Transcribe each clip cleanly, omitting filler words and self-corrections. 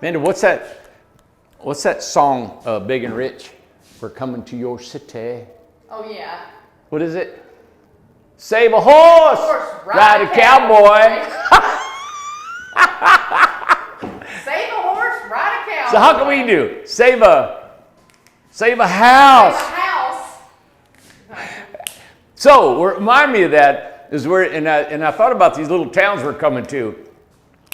Amanda, what's that song, Big and Rich? We're coming to your city. Oh, yeah. What is it? Save a horse, ride a cowboy. Save a horse, ride a cowboy. So how can we do? Save a house. Save a house. So what remind me of that is where, and I thought about these little towns we're coming to.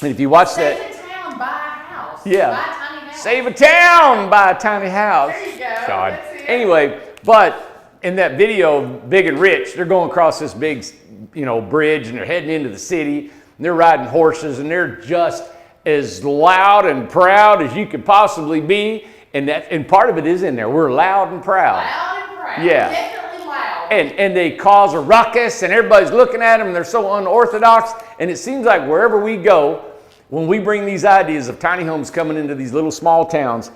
And if you watch Save that. a town, buy a house. Yeah. Buy a tiny house. Save a town, buy a tiny house. There you go. God. That's it. Anyway, but in that video, Big and Rich, they're going across this big, bridge, and they're heading into the city. And they're riding horses, and they're just as loud and proud as you could possibly be. And part of it is in there. We're loud and proud. Loud and proud. Yeah. Definitely loud. And they cause a ruckus, and everybody's looking at them, and they're so unorthodox. And it seems like wherever we go, when we bring these ideas of tiny homes coming into these little small towns,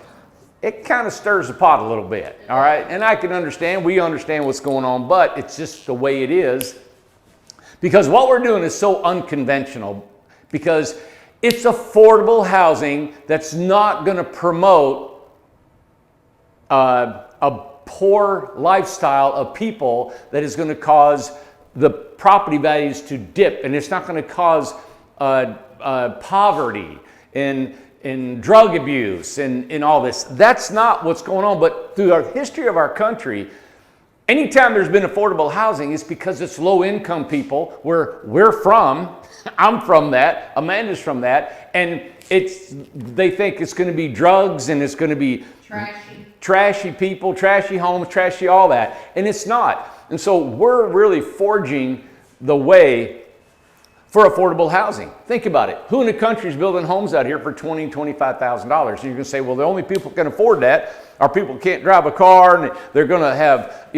it kind of stirs the pot a little bit, all right? And I can understand, we understand what's going on, but it's just the way it is. Because what we're doing is so unconventional, because it's affordable housing that's not going to promote a poor lifestyle of people that is going to cause the property values to dip, and it's not going to cause poverty and drug abuse and all this. That's not what's going on. But through our history of our country, anytime there's been affordable housing, it's because it's low-income people where we're from. I'm from that. Amanda's from that. And they think it's going to be drugs, and it's going to be trashy people, trashy homes, trashy all that. And it's not. And so we're really forging the way for affordable housing. Think about it. Who in the country is building homes out here for $20,000, $25,000? And you're going to say, well, the only people who can afford that are people who can't drive a car, and they're going to have,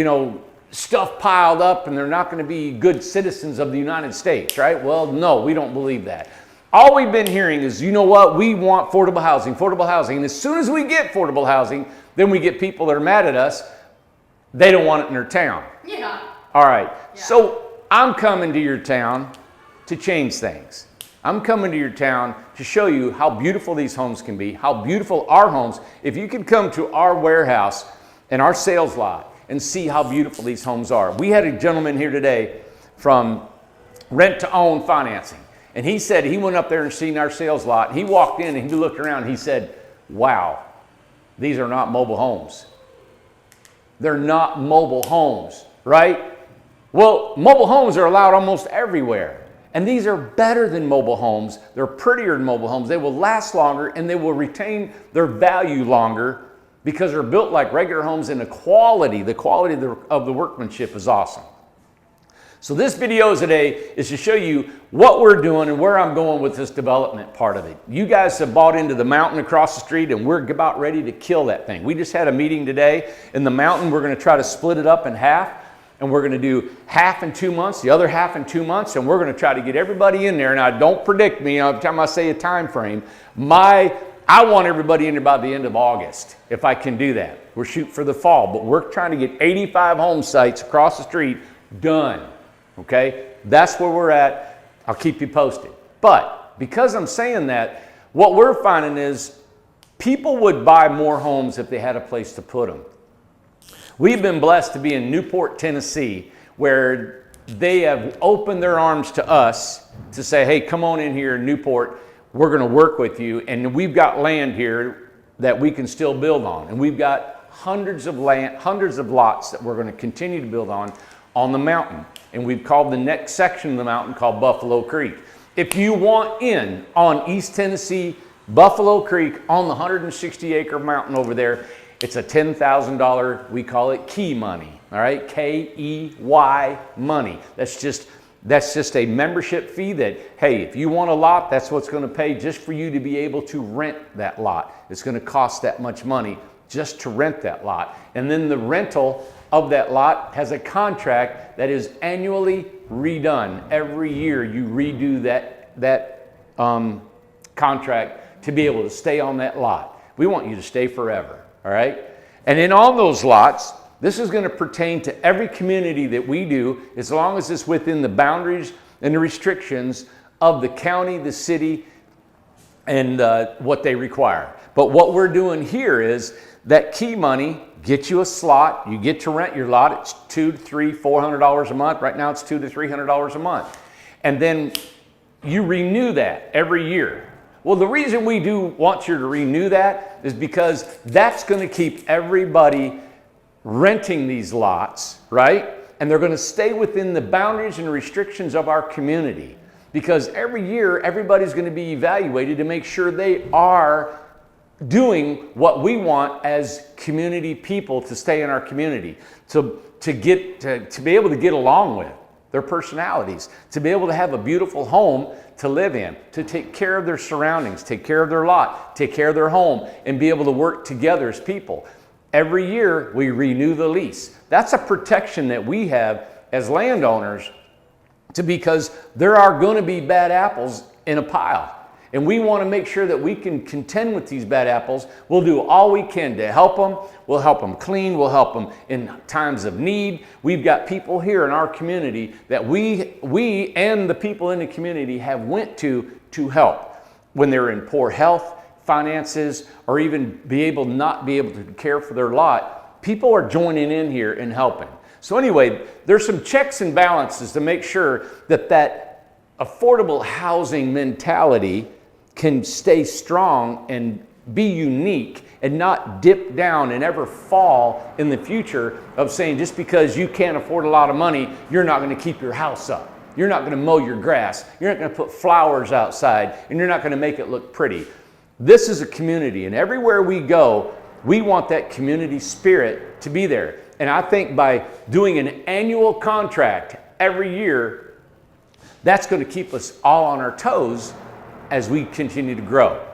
stuff piled up, and they're not going to be good citizens of the United States, right? Well, no, we don't believe that. All we've been hearing is, you know what? We want affordable housing, affordable housing. And as soon as we get affordable housing, then we get people that are mad at us. They don't want it in their town. Yeah. All right. Yeah. So I'm coming to your town to change things. I'm coming to your town to show you how beautiful these homes can be, how beautiful our homes. If you could come to our warehouse and our sales lot and see how beautiful these homes are. We had a gentleman here today from Rent to Own Financing, and he said he went up there and seen our sales lot. He walked in and he looked around and he said, wow, these are not mobile homes. They're not mobile homes, right? Well, mobile homes are allowed almost everywhere. And these are better than mobile homes. They're prettier than mobile homes. They will last longer, and they will retain their value longer because they're built like regular homes, and the quality of the workmanship is awesome. So this video today is to show you what we're doing and where I'm going with this development part of it. You guys have bought into the mountain across the street, and we're about ready to kill that thing. We just had a meeting today in the mountain. We're going to try to split it up in half. And we're going to do half in 2 months, the other half in 2 months, and we're going to try to get everybody in there. Now, don't predict me every time I say a time frame. I want everybody in there by the end of August, if I can do that. We're shooting for the fall, but we're trying to get 85 home sites across the street done. Okay? That's where we're at. I'll keep you posted. But because I'm saying that, what we're finding is people would buy more homes if they had a place to put them. We've been blessed to be in Newport, Tennessee, where they have opened their arms to us to say, hey, come on in here in Newport. We're going to work with you. And we've got land here that we can still build on. And we've got hundreds of lots that we're going to continue to build on the mountain. And we've called the next section of the mountain called Buffalo Creek. If you want in on East Tennessee, Buffalo Creek, on the 160-acre mountain over there, it's a $10,000, we call it key money, all right? K-E-Y money. That's just a membership fee that, hey, if you want a lot, that's what's going to pay just for you to be able to rent that lot. It's going to cost that much money just to rent that lot. And then the rental of that lot has a contract that is annually redone. Every year you redo that contract to be able to stay on that lot. We want you to stay forever. All right? And then on those lots, this is going to pertain to every community that we do, as long as it's within the boundaries and the restrictions of the county, the city, and what they require. But what we're doing here is that key money gets you a slot. You get to rent your lot. It's $200 to $400 a month. Right now it's $200 to $300 a month. And then you renew that every year. Well, the reason we do want you to renew that is because that's going to keep everybody renting these lots, right? And they're going to stay within the boundaries and restrictions of our community. Because every year, everybody's going to be evaluated to make sure they are doing what we want as community people to stay in our community, to be able to get along with their personalities, to be able to have a beautiful home to live in, to take care of their surroundings, take care of their lot, take care of their home, and be able to work together as people. Every year, we renew the lease. That's a protection that we have as landowners, because there are going to be bad apples in a pile. And we want to make sure that we can contend with these bad apples. We'll do all we can to help them. We'll help them clean. We'll help them in times of need. We've got people here in our community that we and the people in the community have went to help when they're in poor health, finances, or even not be able to care for their lot. People are joining in here and helping. So anyway, there's some checks and balances to make sure that affordable housing mentality can stay strong and be unique and not dip down and ever fall in the future of saying just because you can't afford a lot of money, you're not going to keep your house up. You're not going to mow your grass. You're not going to put flowers outside, and you're not going to make it look pretty. This is a community, and everywhere we go, we want that community spirit to be there. And I think by doing an annual contract every year, that's going to keep us all on our toes as we continue to grow.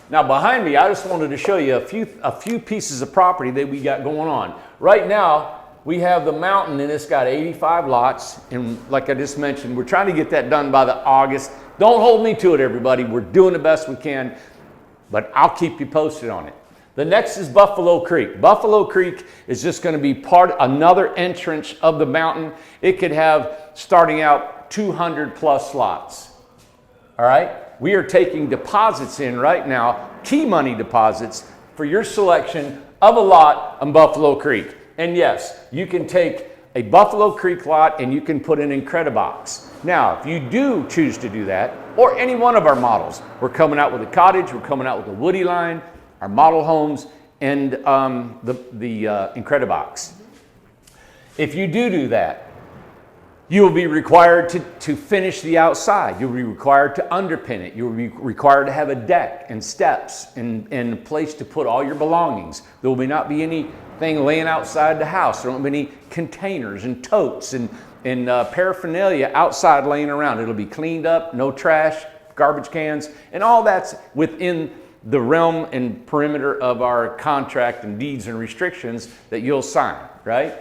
Now behind me, I just wanted to show you a few pieces of property that we got going on. Right now, we have the mountain, and it's got 85 lots. And like I just mentioned, we're trying to get that done by the August. Don't hold me to it, everybody. We're doing the best we can, but I'll keep you posted on it. The next is Buffalo Creek. Buffalo Creek is just going to be another entrance of the mountain. It could have, starting out, 200 plus lots. All right? We are taking deposits in right now, key money deposits, for your selection of a lot on Buffalo Creek. And yes, you can take a Buffalo Creek lot and you can put an Incredibox. Now, if you do choose to do that, or any one of our models, we're coming out with a cottage, we're coming out with a woody line, our model homes, and the Incredibox. If you do that, you will be required to finish the outside. You'll be required to underpin it. You'll be required to have a deck and steps and a place to put all your belongings. There will not be anything laying outside the house. There won't be any containers and totes and paraphernalia outside laying around. It'll be cleaned up, no trash, garbage cans, and all that's within the realm and perimeter of our contract and deeds and restrictions that you'll sign, right?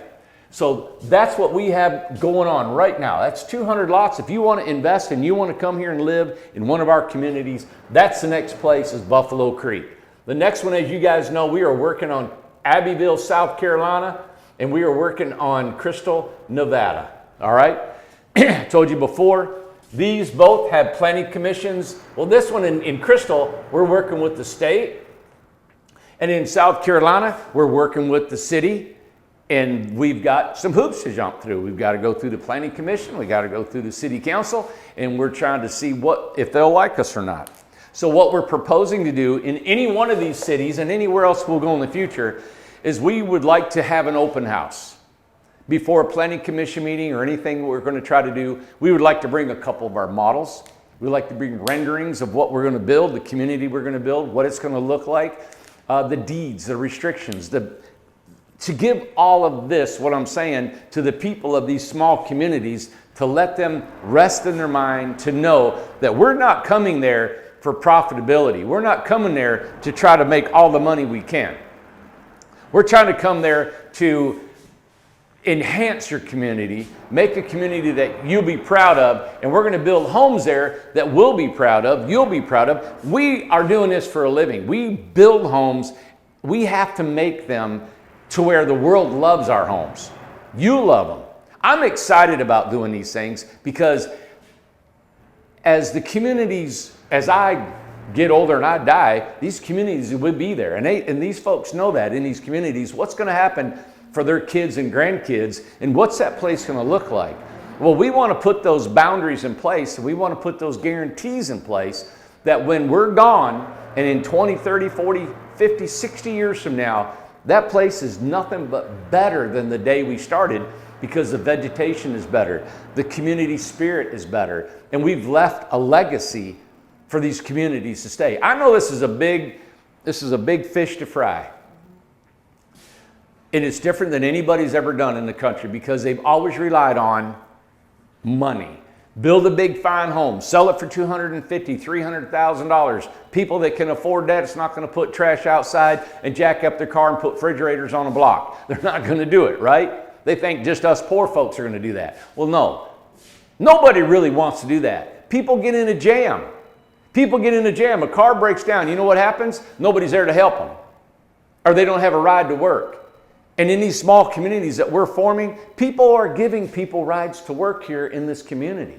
So that's what we have going on right now. That's 200 lots. If you want to invest and you want to come here and live in one of our communities, that's the next place, is Buffalo Creek. The next one, as you guys know, we are working on Abbeville, South Carolina, and we are working on Crystal, Nevada. All right? I told you before, these both have planning commissions. Well, this one in Crystal, we're working with the state. And in South Carolina, we're working with the city. And we've got some hoops to jump through. We've got to go through the planning commission. We got to go through the city council. And we're trying to see if they'll like us or not. So what we're proposing to do in any one of these cities and anywhere else we'll go in the future is we would like to have an open house. Before a planning commission meeting or anything we're going to try to do, we would like to bring a couple of our models. We'd like to bring renderings of what we're going to build, the community we're going to build, what it's going to look like, the deeds, the restrictions, to give all of this, what I'm saying, to the people of these small communities, to let them rest in their mind, to know that we're not coming there for profitability. We're not coming there to try to make all the money we can. We're trying to come there to enhance your community, make a community that you'll be proud of, and we're going to build homes there that we'll be proud of, you'll be proud of. We are doing this for a living. We build homes. We have to make them to where the world loves our homes. You love them. I'm excited about doing these things because as the communities, as I get older and I die, these communities would be there. And these folks know that in these communities, what's going to happen for their kids and grandkids, and what's that place going to look like? Well, we want to put those boundaries in place. We want to put those guarantees in place that when we're gone, and in 20, 30, 40, 50, 60 years from now, that place is nothing but better than the day we started, because the vegetation is better, the community spirit is better, and we've left a legacy for these communities to stay. I know this is a big fish to fry. And it's different than anybody's ever done in the country, because they've always relied on money. Build a big fine home, sell it for $250,000, $300,000. People that can afford that, it's not going to put trash outside and jack up their car and put refrigerators on a block. They're not going to do it, right? They think just us poor folks are going to do that. Well, no. Nobody really wants to do that. People get in a jam. People get in a jam. A car breaks down. You know what happens? Nobody's there to help them. Or they don't have a ride to work. And in these small communities that we're forming, people are giving people rides to work here in this community.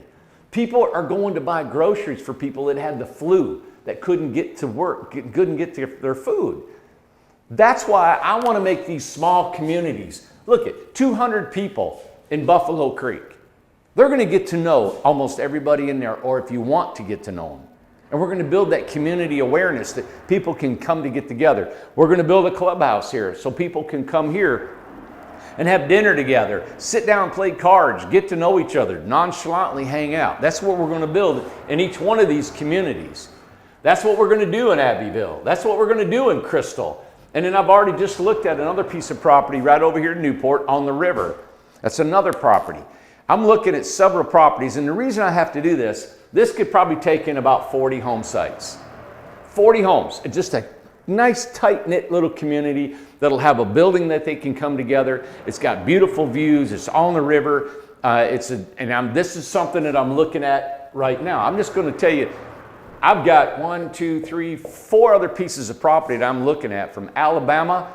People are going to buy groceries for people that had the flu, that couldn't get to work, couldn't get to their food. That's why I want to make these small communities. Look at 200 people in Buffalo Creek. They're going to get to know almost everybody in there, or if you want to get to know them. And we're going to build that community awareness that people can come to get together. We're going to build a clubhouse here so people can come here and have dinner together, sit down, play cards, get to know each other, nonchalantly hang out. That's what we're going to build in each one of these communities. That's what we're going to do in Abbeville. That's what we're going to do in Crystal. And then I've already just looked at another piece of property right over here in Newport on the river. That's another property. I'm looking at several properties, and the reason I have to do this could probably take in about 40 home sites. 40 homes. It's just a nice, tight-knit little community that'll have a building that they can come together. It's got beautiful views. It's on the river. This is something that I'm looking at right now. I'm just going to tell you, I've got 4 other pieces of property that I'm looking at, from Alabama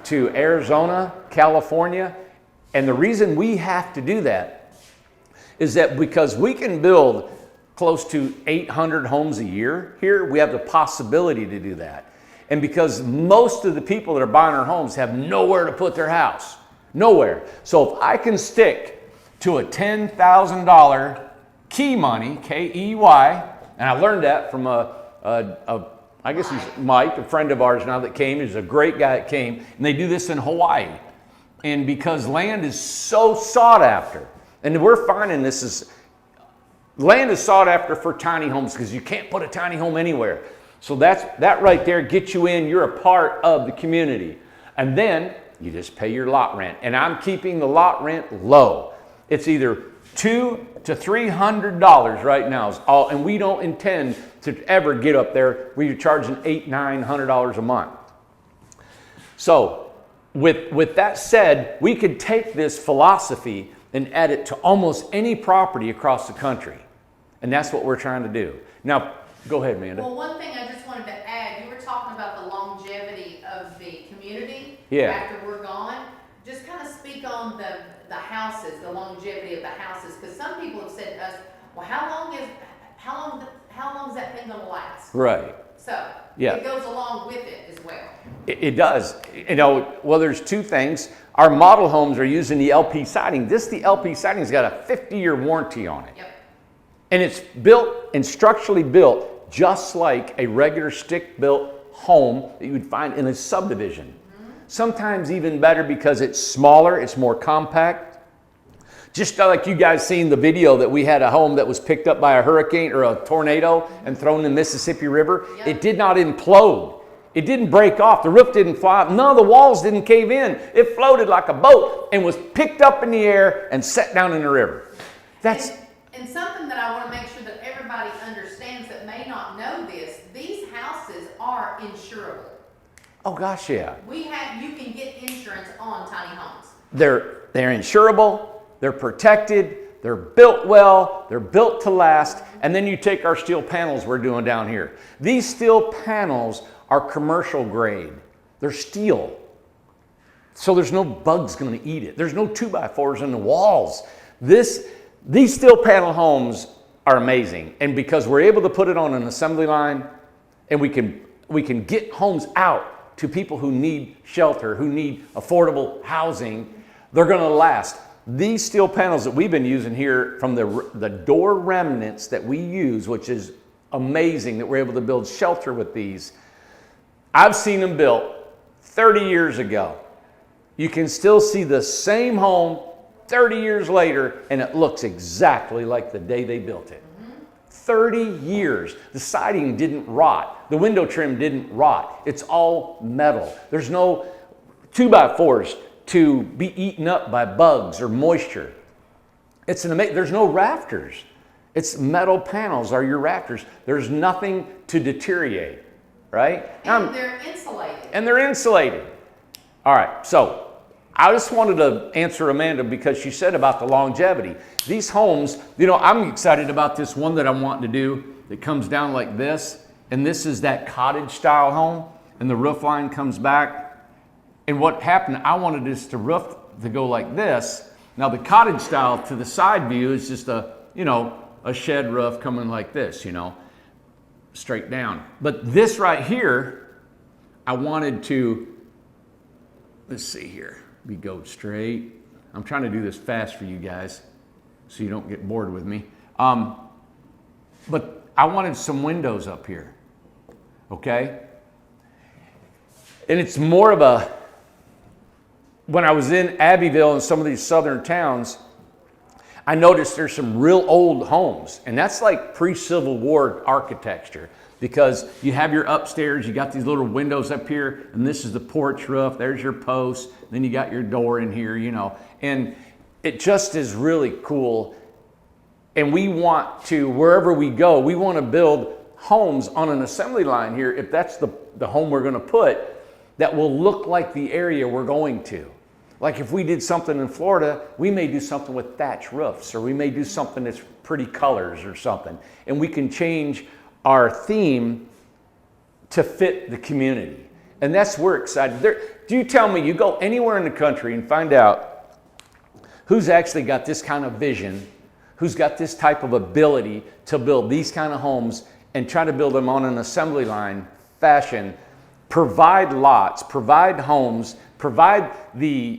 to Arizona, California. And the reason we have to do that is that because we can build close to 800 homes a year here, we have the possibility to do that. And because most of the people that are buying our homes have nowhere to put their house, nowhere. So if I can stick to a $10,000 key money, K-E-Y, and I learned that from I guess he's Mike, a friend of ours now that came. He's a great guy that came, and they do this in Hawaii. And because land is so sought after, and we're finding land is sought after for tiny homes, because you can't put a tiny home anywhere. So that right there gets you in. You're a part of the community. And then you just pay your lot rent. And I'm keeping the lot rent low. It's either $200 to $300 right now. And we don't intend to ever get up there where you're charging $800, $900 a month. So with that said, we could take this philosophy and add it to almost any property across the country. And that's what we're trying to do. Now, go ahead, Amanda. Well, one thing I just wanted to add, you were talking about the longevity of the community after we're gone. Just kind of speak on the houses, the longevity of the houses, because some people have said to us, well, how long is that thing going to last? Right. So it goes along with it as well. It does. Well, there's two things. Our model homes are using the LP siding. The LP siding's got a 50-year warranty on it. Yep. And it's built and structurally built just like a regular stick-built home that you would find in a subdivision. Mm-hmm. Sometimes even better because it's smaller, it's more compact. Just like you guys seen the video that we had a home that was picked up by a hurricane or a tornado and thrown in the Mississippi River. Yep. It did not implode. It didn't break off. The roof didn't fly up. None of the walls didn't cave in. It floated like a boat and was picked up in the air and set down in the river. And something that I want to make sure that everybody understands that may not know this, these houses are insurable. Oh gosh, yeah. You can get insurance on tiny homes. They're insurable, they're protected, they're built well, they're built to last, and then you take our steel panels we're doing down here. These steel panels are commercial grade. They're steel. So there's no bugs going to eat it. There's no 2x4s in the walls. These steel panel homes are amazing. And because we're able to put it on an assembly line, and we can get homes out to people who need shelter, who need affordable housing, they're going to last. These steel panels that we've been using here from the door remnants that we use, which is amazing that we're able to build shelter with these. I've seen them built 30 years ago. You can still see the same home 30 years later, and it looks exactly like the day they built it. 30 years. The siding didn't rot. The window trim didn't rot. It's all metal. There's no 2x4s to be eaten up by bugs or moisture. It's there's no rafters. It's metal panels are your rafters. There's nothing to deteriorate, right? And they're insulated. And they're insulated. All right, so I just wanted to answer Amanda because she said about the longevity. These homes, you know, I'm excited about this one that I'm wanting to do that comes down like this. And this is that cottage style home, and the roof line comes back. And what happened, I wanted this roof to go like this. Now the cottage style to the side view is just a shed roof coming like this, straight down. But this right here, I wanted to, let's see here, we go straight. I'm trying to do this fast for you guys so you don't get bored with me. But I wanted some windows up here, okay? And it's more of when I was in Abbeville and some of these southern towns, I noticed there's some real old homes, and that's like pre-Civil War architecture, because you have your upstairs, you got these little windows up here, and this is the porch roof, there's your post, then you got your door in here, and it just is really cool. And we want to, wherever we go, we want to build homes on an assembly line here, if that's the home we're going to put, that will look like the area we're going to. Like if we did something in Florida, we may do something with thatch roofs, or we may do something that's pretty colors or something. And we can change our theme to fit the community. And that's, we're excited. Do you tell me, you go anywhere in the country and find out who's actually got this kind of vision, who's got this type of ability to build these kind of homes and try to build them on an assembly line fashion, provide lots, provide homes, provide the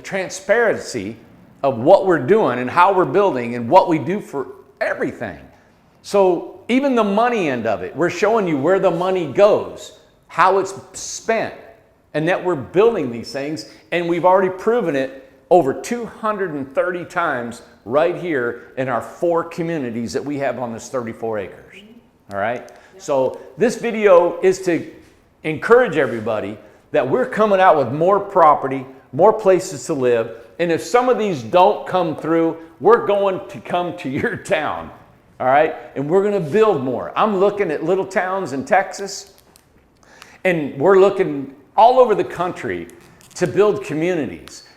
transparency of what we're doing and how we're building and what we do for everything. So even the money end of it, we're showing you where the money goes, how it's spent, and that we're building these things, and we've already proven it over 230 times right here in our 4 communities that we have on this 34 acres. All right? So this video is to encourage everybody that we're coming out with more property, more places to live, and if some of these don't come through, we're going to come to your town, all right? And we're going to build more. I'm looking at little towns in Texas, and we're looking all over the country to build communities.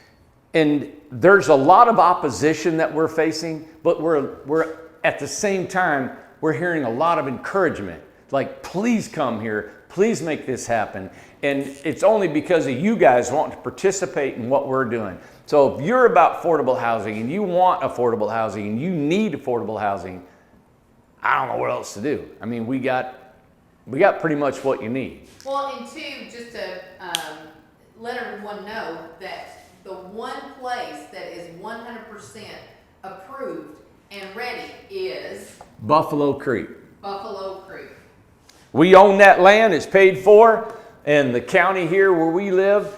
And there's a lot of opposition that we're facing, but we're at the same time, we're hearing a lot of encouragement. Like, please come here. Please make this happen. And it's only because of you guys wanting to participate in what we're doing. So if you're about affordable housing and you want affordable housing and you need affordable housing, I don't know what else to do. I mean, we got pretty much what you need. Well, and two, just to let everyone know that the one place that is 100% approved and ready is Buffalo Creek. Buffalo Creek. We own that land, it's paid for, and the county here where we live,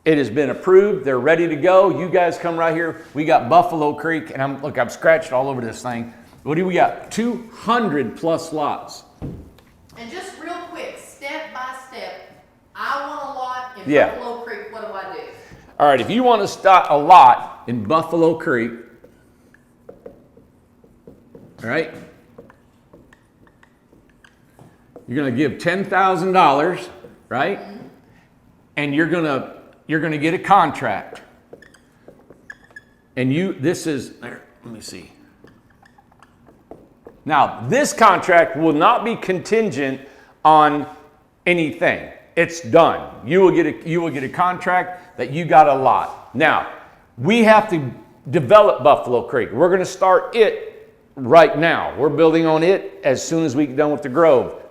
it has been approved, they're ready to go. You guys come right here. We got Buffalo Creek, and I'm scratched all over this thing. What do we got? 200 plus lots. And just real quick, step by step, I want a lot in Yeah. Buffalo Creek, what do I do? All right, if you want to start a lot in Buffalo Creek, all right, you're going to give $10,000, right? Mm-hmm. And you're going to get a contract. And this is, there, let me see. Now, this contract will not be contingent on anything. It's done. You will get a contract that you got a lot. Now, we have to develop Buffalo Creek. We're going to start it right now. We're building on it as soon as we get done with the Grove.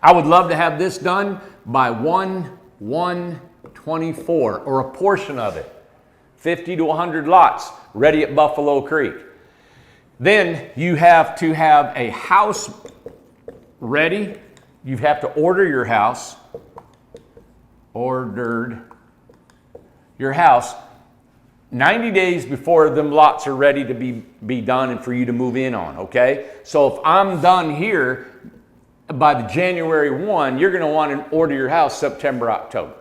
I would love to have this done by 1/1/24, or a portion of it. 50 to 100 lots ready at Buffalo Creek. Then you have to have a house ready. You have to order your house. Ordered your house 90 days before them lots are ready to be done and for you to move in on, okay? So if I'm done here by the January 1, you're gonna want to order your house September, October,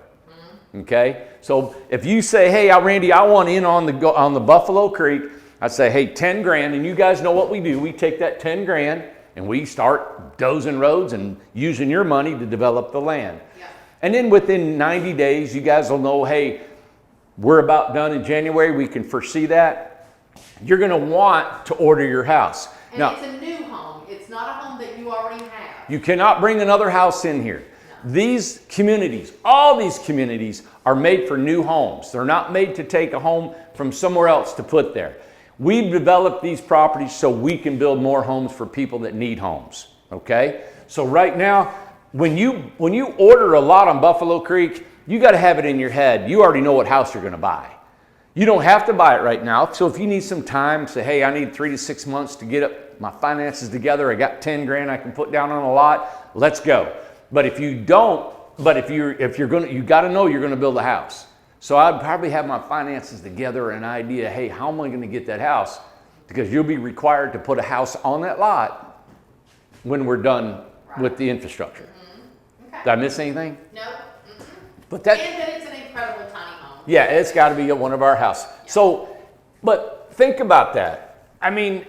okay? So if you say, hey, Randy, I want in on the Buffalo Creek, I say, hey, 10 grand, and you guys know what we do. We take that 10 grand and we start dozing roads and using your money to develop the land. Yeah. And then within 90 days, you guys will know, hey, we're about done in January. We can foresee that. You're going to want to order your house. And now, it's a new home. It's not a home that you already have. You cannot bring another house in here. No. These communities, all these communities are made for new homes. They're not made to take a home from somewhere else to put there. We've developed these properties so we can build more homes for people that need homes, okay? So right now, when you order a lot on Buffalo Creek, you got to have it in your head. You already know what house you're going to buy. You don't have to buy it right now. So if you need some time, say, hey, I need 3 to 6 months to get my finances together. I got 10 grand I can put down on a lot. Let's go. But if you don't, if you're going to, you got to know you're going to build a house. So I'd probably have my finances together, an idea, hey, how am I going to get that house? Because you'll be required to put a house on that lot when we're done with the infrastructure. Okay. Did I miss anything? No. But that, and that it's an incredible tiny home. Yeah, it's got to be one of our houses. Yeah. So, but think about that. I mean,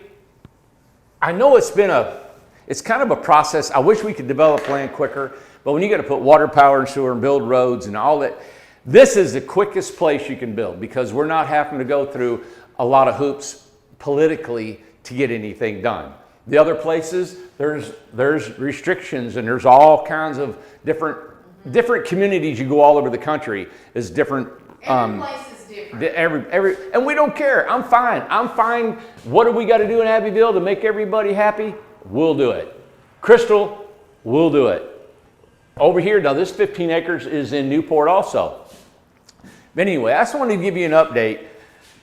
I know it's kind of a process. I wish we could develop land quicker, but when you got to put water, power, and sewer and build roads and all that, this is the quickest place you can build because we're not having to go through a lot of hoops politically to get anything done. The other places, there's restrictions and there's all kinds of different communities. You go all over the country is different. Every place is different. And we don't care. I'm fine. What do we got to do in Abbeville to make everybody happy? We'll do it. Crystal, we'll do it. Over here, now this 15 acres is in Newport also. But anyway, I just wanted to give you an update,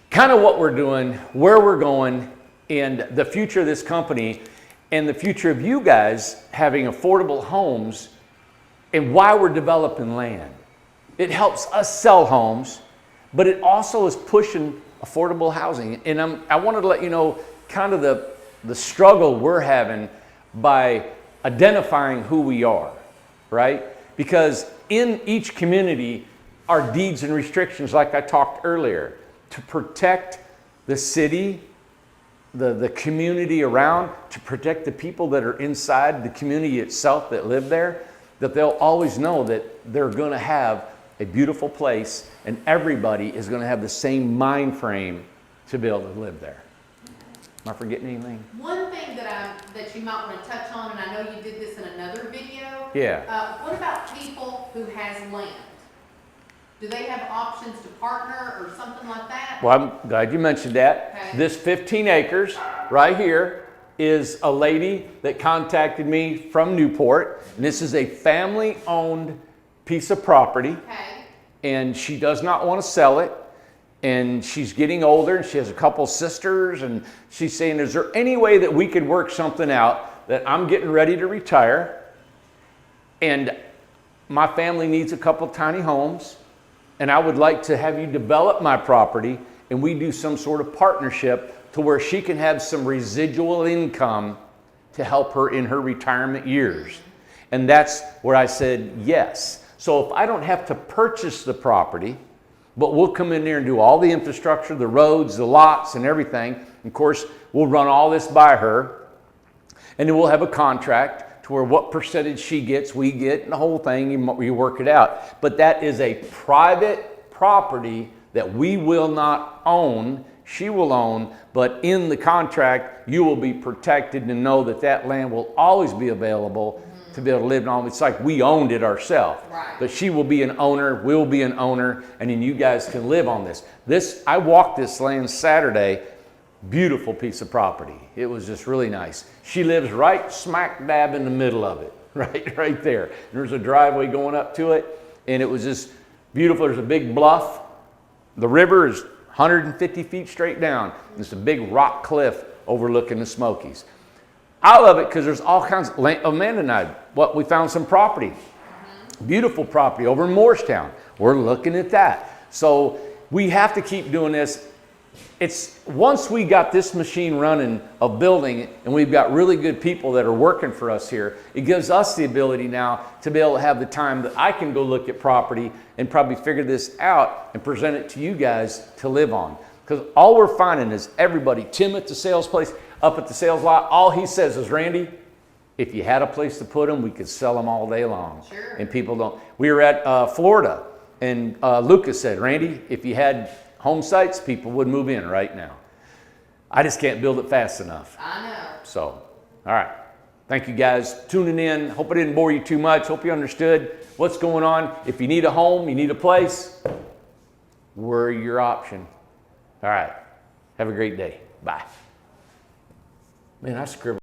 kind of what we're doing, where we're going, and the future of this company, and the future of you guys having affordable homes, and why we're developing land. It helps us sell homes, but it also is pushing affordable housing. And I wanted to let you know kind of the struggle we're having by identifying who we are, right? Because in each community are deeds and restrictions, like I talked earlier, to protect the city, the community around, to protect the people that are inside the community itself that live there, that they'll always know that they're going to have a beautiful place and everybody is going to have the same mind frame to be able to live there. Am I forgetting anything? One thing that you might want to touch on, and I know you did this in another video. Yeah. What about people who has land? Do they have options to partner or something like that? Well, I'm glad you mentioned that. Okay. This 15 acres right here is a lady that contacted me from Newport. And this is a family-owned piece of property. Okay. And she does not want to sell it. And she's getting older, and she has a couple sisters, and she's saying, is there any way that we could work something out that I'm getting ready to retire, and my family needs a couple tiny homes, and I would like to have you develop my property, and we do some sort of partnership to where she can have some residual income to help her in her retirement years. And that's where I said yes. So if I don't have to purchase the property, but we'll come in there and do all the infrastructure, the roads, the lots, and everything. Of course, we'll run all this by her, and then we'll have a contract to where what percentage she gets, we get, and the whole thing, you work it out. But that is a private property that we will not own, she will own, but in the contract, you will be protected and know that that land will always be available to be able to live on. It's like we owned it ourselves. Right. But she will be an owner, we'll be an owner, and then you guys can live on this. I walked this land Saturday, beautiful piece of property. It was just really nice. She lives right smack dab in the middle of it. right there. There's a driveway going up to it, and it was just beautiful. There's a big bluff. The river is 150 feet straight down. There's a big rock cliff overlooking the Smokies. I love it because there's all kinds of land. Amanda and I, we found some property, beautiful property over in Morristown. We're looking at that. So we have to keep doing this. It's once we got this machine running of building, and we've got really good people that are working for us here, it gives us the ability now to be able to have the time that I can go look at property and probably figure this out and present it to you guys to live on. Because all we're finding is everybody, Tim at the sales place, up at the sales lot, all he says is, Randy, if you had a place to put them, we could sell them all day long. Sure. And people don't. We were at Florida, and Lucas said, Randy, if you had home sites, people would move in right now. I just can't build it fast enough. I know. So, all right. Thank you guys tuning in. Hope I didn't bore you too much. Hope you understood what's going on. If you need a home, you need a place, we're your option. All right. Have a great day. Bye. Man, I scribbled.